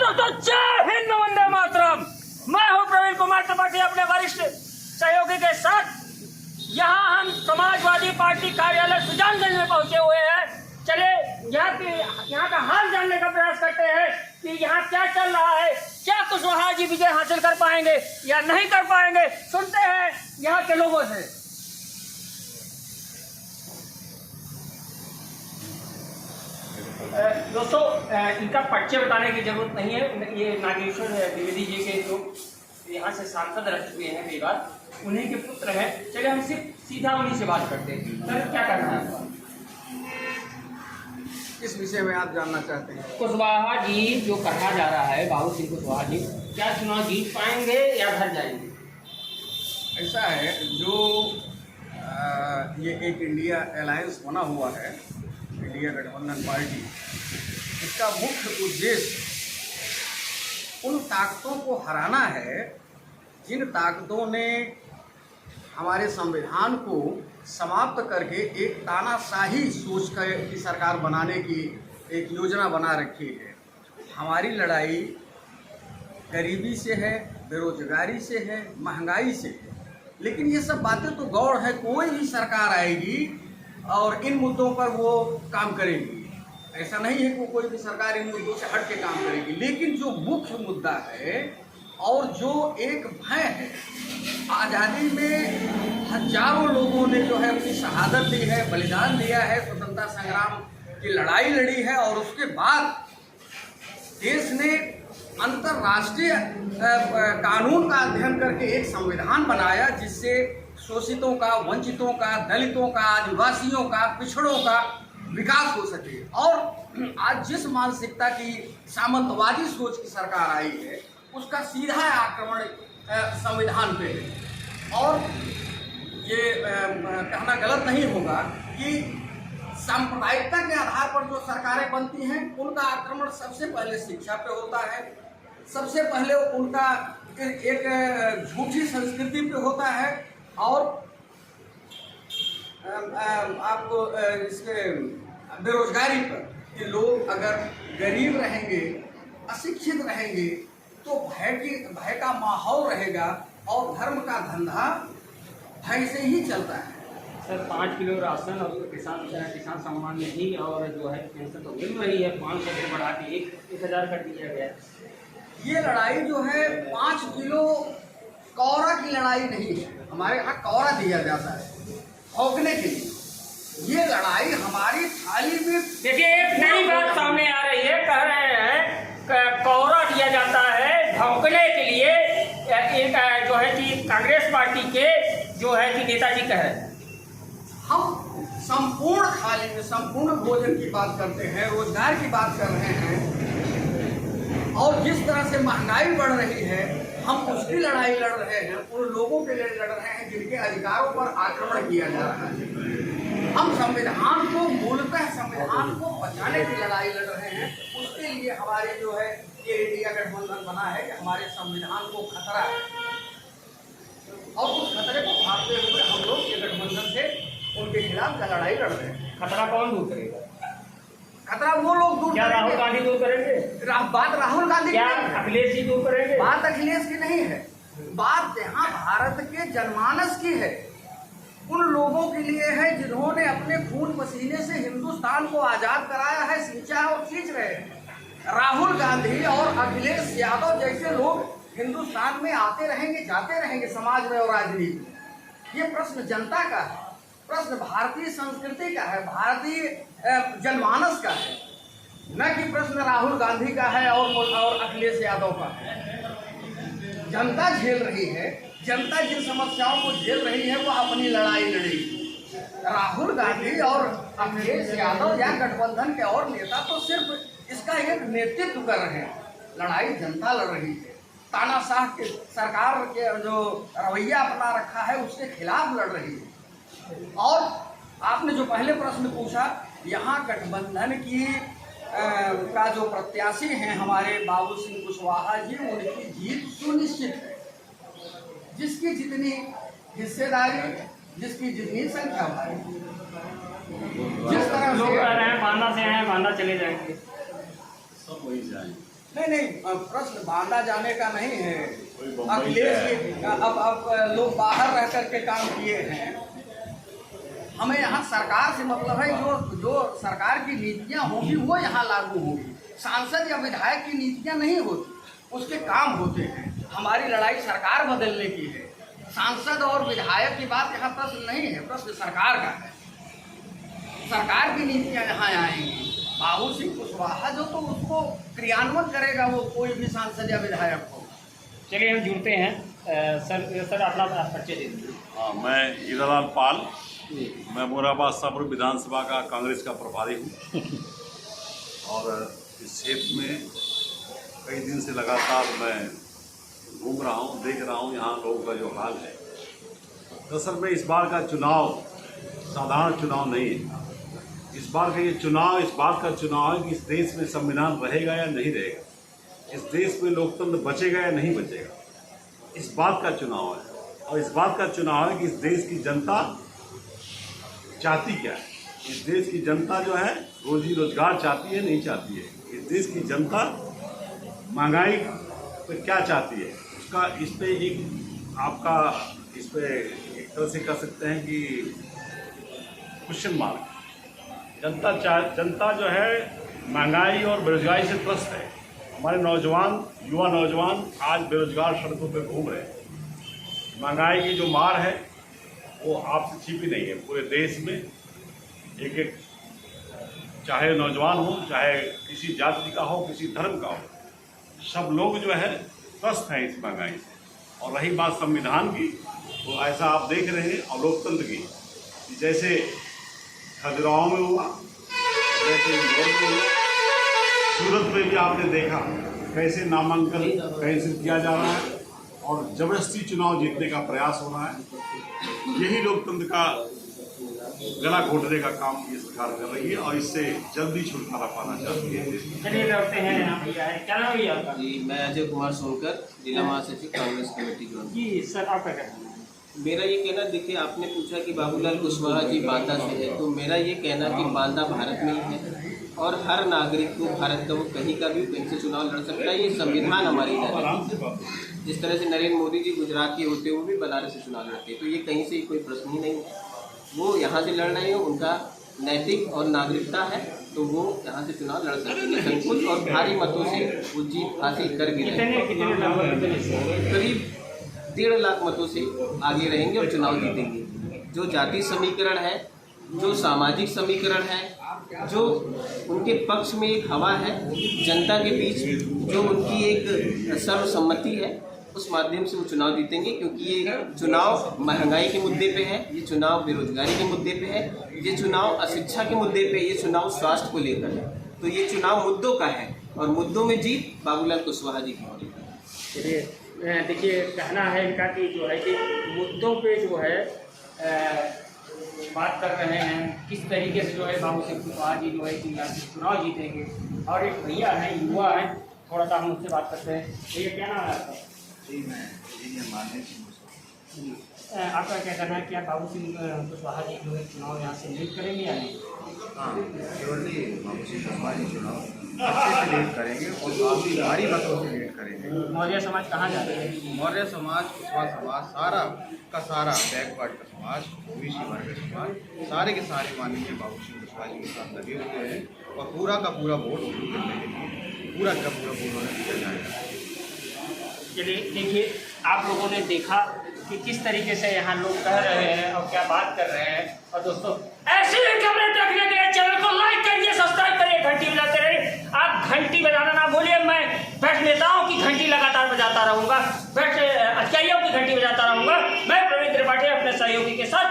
दोस्तों, जय हिंद, वंदे मातरम। मैं हूं प्रवीण कुमार त्रिपाठी अपने वरिष्ठ सहयोगी के साथ। यहां हम समाजवादी पार्टी कार्यालय सुजानगंज में पहुंचे हुए हैं। चले यहाँ का हाल जानने का प्रयास करते हैं कि यहाँ क्या चल रहा है। क्या कुशवाहा जी विजय हासिल कर पाएंगे या नहीं कर पाएंगे, सुनते हैं यहाँ के लोगों से। दोस्तों, इनका परिचय बताने की जरूरत नहीं है। ये नागेश्वर द्विवेदी जी के जो यहाँ से सांसद रह चुके हैं कई बार, उन्हीं के पुत्र हैं। चलिए हम सिर्फ सीधा उन्हीं से बात करते हैं। सर, क्या करना है आपका? किस विषय में आप जानना चाहते हैं? कुशवाहा जी जो कहा जा रहा है, बाबू सिंह कुशवाहा जी, क्या चुनाव जीत पाएंगे या घर जाएंगे? ऐसा है, जो ये एक इंडिया अलायंस बना हुआ है, इंडिया गठबंधन पार्टी, इसका मुख्य उद्देश्य उन ताकतों को हराना है जिन ताकतों ने हमारे संविधान को समाप्त करके एक तानाशाही सोच की सरकार बनाने की एक योजना बना रखी है। हमारी लड़ाई गरीबी से है, बेरोजगारी से है, महंगाई से है। लेकिन ये सब बातें तो गौड़ है, कोई भी सरकार आएगी और इन मुद्दों पर वो काम करेगी। ऐसा नहीं है कि कोई भी सरकार इन मुद्दों से हट के काम करेगी। लेकिन जो मुख्य मुद्दा है और जो एक भय है, आज़ादी में हजारों लोगों ने जो है अपनी शहादत दी है, बलिदान दिया है, स्वतंत्रता संग्राम की लड़ाई लड़ी है, और उसके बाद देश ने अंतर्राष्ट्रीय कानून का अध्ययन करके एक संविधान बनाया जिससे शोषितों का, वंचितों का, दलितों का, आदिवासियों का, पिछड़ों का विकास हो सके। और आज जिस मानसिकता की सामंतवादी सोच की सरकार आई है, उसका सीधा आक्रमण संविधान पे है। और ये कहना गलत नहीं होगा कि सांप्रदायिकता के आधार पर जो सरकारें बनती हैं, उनका आक्रमण सबसे पहले शिक्षा पे होता है, सबसे पहले उनका एक झूठी संस्कृति पे होता है। और आपको इसके बेरोजगारी पर, कि लोग अगर गरीब रहेंगे, अशिक्षित रहेंगे, तो भय का माहौल रहेगा और धर्म का धंधा भय से ही चलता है। सर, 5 किलो राशन और किसान सम्मान निधि और जो है पेंशन तो मिल रही है, 500 से बढ़ा के 1000 कर दिया गया है। ये लड़ाई जो है 5 किलो कौरा की लड़ाई नहीं है। हमारे यहाँ कौरा दिया जाता है भौंकने के लिए। ये लड़ाई हमारी थाली में, देखिए, एक नई बात सामने आ रही है। कह रहे हैं कौरा दिया जाता है भौंकने के लिए। एक जो है कि कांग्रेस पार्टी के जो है कि नेताजी कह रहे हैं। हम संपूर्ण थाली में संपूर्ण भोजन की बात करते हैं, रोजगार की बात कर रहे हैं, और जिस तरह से महंगाई बढ़ रही है, हम उसकी लड़ाई लड़ रहे हैं। उन लोगों के लिए लड़ रहे हैं जिनके अधिकारों पर आक्रमण किया जा रहा है। हम संविधान को, मूलतः संविधान को बचाने की लड़ाई लड़ रहे हैं। उसके लिए हमारी जो है ये इंडिया गठबंधन बना है कि हमारे संविधान को खतरा है, और उस खतरे को भागते हुए हम लोग ये गठबंधन से उनके खिलाफ लड़ाई लड़ रहे हैं। खतरा कौन दूर करेगा? खतरा वो लोग दूर क्या राहुल गांधी दूर करेंगे? बात राहुल गांधी क्या अखिलेश जी दूर करेंगे? बात अखिलेश की नहीं है। बात यहाँ भारत के जनमानस की है। उन लोगों के लिए है जिन्होंने अपने खून पसीने से हिंदुस्तान को आजाद कराया है, सिंचा और सींच रहे हैं। राहुल गांधी और अखिलेश यादव जैसे लोग हिंदुस्तान में आते रहेंगे, जाते रहेंगे समाज में और राजनीति में। ये प्रश्न जनता का है, प्रश्न भारतीय संस्कृति का है, भारतीय जनमानस का है, न कि प्रश्न राहुल गांधी का है और अखिलेश यादव का है। जनता झेल रही है। जनता जिन समस्याओं को झेल रही है, वो अपनी लड़ाई लड़ेगी। राहुल गांधी और अखिलेश यादव या गठबंधन के और नेता तो सिर्फ इसका एक नेतृत्व कर रहे हैं। लड़ाई जनता लड़ रही है। तानाशाह के सरकार के जो रवैया अपना रखा है, उसके खिलाफ लड़ रही है। और आपने जो पहले प्रश्न पूछा, यहाँ गठबंधन की का जो प्रत्याशी हैं हमारे बाबू सिंह कुशवाहा जी, उनकी जीत सुनिश्चित है। जिसकी जितनी हिस्सेदारी, जिसकी जितनी संख्या भारी, जिस तरह लोग कह रहे हैं बांदा से आए, बांदा चले जाएंगे, सब वही जाए। नहीं, प्रश्न बांधा जाने का नहीं है। कोई बम्बई अखिलेश से जी अब लोग बाहर रह करके काम किए हैं। हमें यहाँ सरकार से मतलब है, जो सरकार की नीतियाँ होंगी वो यहाँ लागू होंगी। सांसद या विधायक की नीतियाँ नहीं होती, उसके काम होते हैं। हमारी लड़ाई सरकार बदलने की है। सांसद और विधायक की बात यहाँ प्रश्न नहीं है, प्रश्न सरकार का है। सरकार की नीतियाँ यहाँ आएंगी। बाबू सिंह कुशवाहा जो तो उसको क्रियान्वयन करेगा वो कोई भी सांसद या विधायक हो। चलिए हम जुड़ते हैं। सर अपना परिचय दे दीजिए। हाँ, मैं हीरालाल पाल, मैं मोराबाद सापुर विधानसभा का कांग्रेस का प्रभारी हूँ और इस क्षेत्र में कई दिन से लगातार मैं घूम रहा हूँ, देख रहा हूँ यहाँ लोगों का जो हाल है। दरअसल में इस बार का चुनाव साधारण चुनाव नहीं है। इस बार का ये चुनाव इस बात का चुनाव है कि इस देश में संविधान रहेगा या नहीं रहेगा, इस देश में लोकतंत्र बचेगा या नहीं बचेगा, इस बात का चुनाव है। और इस बात का चुनाव है कि इस देश की जनता चाहती क्या है। इस देश की जनता जो है रोजी रोजगार चाहती है, नहीं चाहती है। इस देश की जनता महंगाई पे क्या चाहती है, उसका इस पे एक आपका इस पे एक तरह से कह सकते हैं कि क्वेश्चन मार्क। जनता जो है महंगाई और बेरोजगारी से त्रस्त है। हमारे युवा नौजवान आज बेरोजगार सड़कों पर घूम रहे हैं। महंगाई की जो मार है वो आपसे छिपी नहीं है। पूरे देश में एक चाहे नौजवान हो, चाहे किसी जाति का हो, किसी धर्म का हो, सब लोग जो है त्रस्त हैं इस महंगाई से। और रही बात संविधान की, तो ऐसा आप देख रहे हैं और लोकतंत्र की, जैसे खजुराहो में हुआ, जैसे इंदौर में हुआ, सूरत में भी आपने देखा कैसे नामांकन कैंसिल किया जा रहा है और जबरदस्ती चुनाव जीतने का प्रयास हो रहा है। यही लोकतंत्र का गला घोटने का काम ये सरकार कर रही है और इससे जल्दी छुटकारा पाना चाहती है। चलिए लौटते हैं यहाँ भैया है, क्या नाम है आपका? जी, मैं अजय कुमार सोनकर, जिला महासचिव कांग्रेस कमेटी जोन। जी सर, आप क्या कहते हैं? मेरा ये कहना, देखिए आपने पूछा कि बाबूलाल कुशवाहा जी बांदा से है, तो मेरा ये कहना कि बांदा भारत में ही है और हर नागरिक को भारत का वो कहीं का भी कहीं से चुनाव लड़ सकता है। ये संविधान हमारी है। जिस तरह से नरेंद्र मोदी जी गुजरात के होते हुए भी बनारस से चुनाव लड़ते हैं, तो ये कहीं से कोई प्रश्न ही नहीं है। वो यहाँ से लड़ रहे हैं, उनका नैतिक और नागरिकता है, तो वो यहाँ से चुनाव लड़ सकते हैं। संकुल और भारी मतों से वो जीत हासिल कर भी रहे हैं। करीब 1.5 लाख मतों से आगे रहेंगे और चुनाव जीतेंगे। जो जाति समीकरण है, जो सामाजिक समीकरण है, जो उनके पक्ष में एक हवा है, जनता के बीच जो उनकी एक सर्वसम्मति है, उस माध्यम से वो चुनाव जीतेंगे। क्योंकि ये चुनाव महंगाई के मुद्दे पे है, ये चुनाव बेरोजगारी के मुद्दे पे है, ये चुनाव अशिक्षा के मुद्दे पे, ये चुनाव स्वास्थ्य को लेकर है। तो ये चुनाव मुद्दों का है और मुद्दों में जीत बाबूलाल कुशवाहा जी की होगी। चलिए देखिए, कहना है इनका कि जो है कि मुद्दों पे जो है बात कर रहे हैं, किस तरीके से जो है बाबू सिंह कुशवाहा जी जो है कि यहाँ से चुनाव जीतेंगे। और एक भैया हैं, युवा हैं, थोड़ा सा हम उससे बात करते हैं। भैया क्या नाम है आपका? जी, मैं इंजीनियर माननीय जी, आपका क्या कहना है, क्या बाबू सिंह कुशवाहा जी जो है चुनाव यहाँ से लीड करेंगे या नहीं? हाँ, केवली बाबू सिंह कुशवाहा जी चुनाव अच्छे से लीड करेंगे और काफ़ी भारी मतों से लीड करेंगे। मौर्य समाज कहाँ जाते हैं? मौर्य समाज, कुशवाहा समाज, सारा का सारा बैकवर्ड का समाज, ओबीसी वर्ग का समाज, सारे के सारे माननीय बाबू सिंह कुशवाहा जी के साथ लगे हुए हैं और पूरा का पूरा वोट उनको करने के लिए पूरा का पूरा वोट उन्हें दिया जाएगा। चलिए देखिए, आप लोगों ने देखा कि किस तरीके से यहाँ लोग कह रहे हैं और क्या बात कर रहे हैं। और दोस्तों, ऐसी ही खबरें देखने के लिए चैनल को लाइक करिए, सब्सक्राइब करिए, घंटी बजाते रहिए। आप घंटी बजाना ना भूलिए। मैं भ्रष्ट नेताओं की घंटी लगातार बजाता रहूँगा, भ्रष्ट अधिकारियों की घंटी बजाता रहूँगा। मैं प्रवीण त्रिपाठी अपने सहयोगी के साथ।